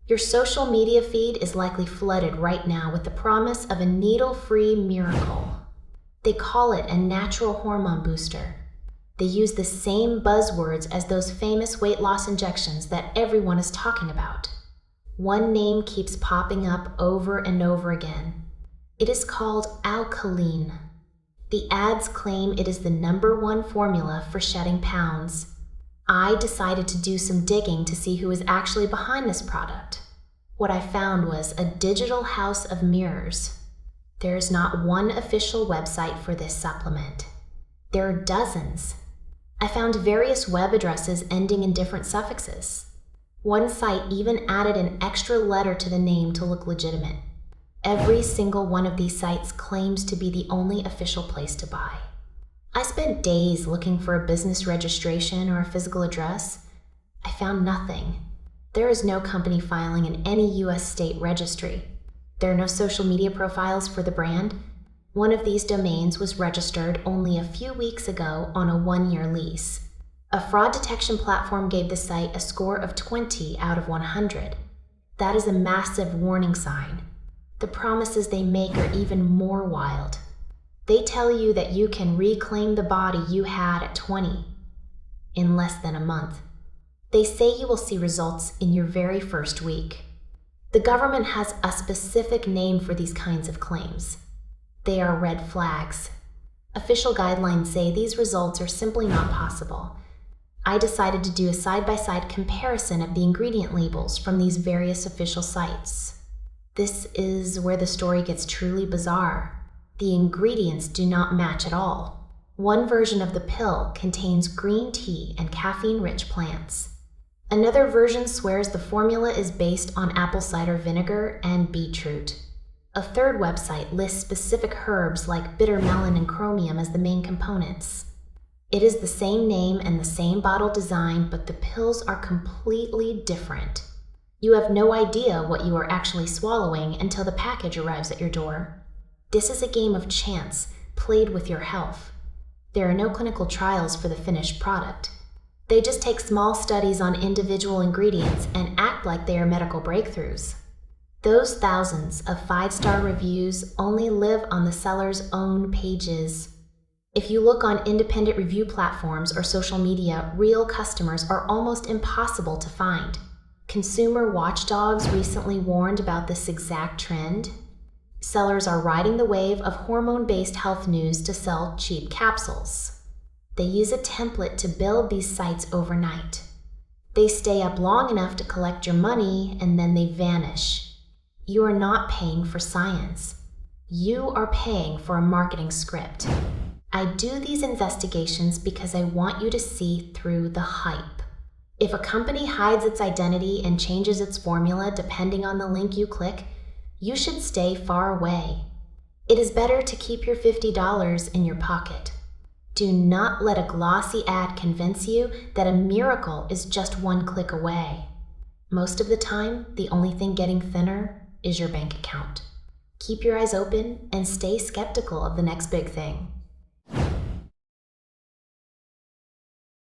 Your social media feed is likely flooded right now with the promise of a needle-free miracle. They call it a natural hormone booster. They use the same buzzwords as those famous weight loss injections that everyone is talking about. One name keeps popping up over and over again. It is called AlkaLean. The ads claim it is the #1 formula for shedding pounds. I decided to do some digging to see who is actually behind this product. What I found was a digital house of mirrors. There is not one official website for this supplement. There are dozens. I found various web addresses ending in different suffixes. One site even added an extra letter to the name to look legitimate. Every single one of these sites claims to be the only official place to buy. I spent days looking for a business registration or a physical address. I found nothing. There is no company filing in any US state registry. There are no social media profiles for the brand. One of these domains was registered only a few weeks ago on a 1-year lease. A fraud detection platform gave the site a score of 20 out of 100. That is a massive warning sign. The promises they make are even more wild. They tell you that you can reclaim the body you had at 20 in less than a month. They say you will see results in your very first week. The government has a specific name for these kinds of claims. They are red flags. Official guidelines say these results are simply not possible. I decided to do a side-by-side comparison of the ingredient labels from these various official sites. This is where the story gets truly bizarre. The ingredients do not match at all. One version of the pill contains green tea and caffeine-rich plants. Another version swears the formula is based on apple cider vinegar and beetroot. A third website lists specific herbs like bitter melon and chromium as the main components. It is the same name and the same bottle design, but the pills are completely different. You have no idea what you are actually swallowing until the package arrives at your door. This is a game of chance, played with your health. There are no clinical trials for the finished product. They just take small studies on individual ingredients and act like they are medical breakthroughs. Those thousands of 5-star reviews only live on the seller's own pages. If you look on independent review platforms or social media, real customers are almost impossible to find. Consumer watchdogs recently warned about this exact trend. Sellers are riding the wave of hormone-based health news to sell cheap capsules. They use a template to build these sites overnight. They stay up long enough to collect your money and then they vanish. You are not paying for science. You are paying for a marketing script. I do these investigations because I want you to see through the hype. If a company hides its identity and changes its formula depending on the link you click, you should stay far away. It is better to keep your $50 in your pocket. Do not let a glossy ad convince you that a miracle is just one click away. Most of the time, the only thing getting thinner is your bank account. Keep your eyes open and stay skeptical of the next big thing.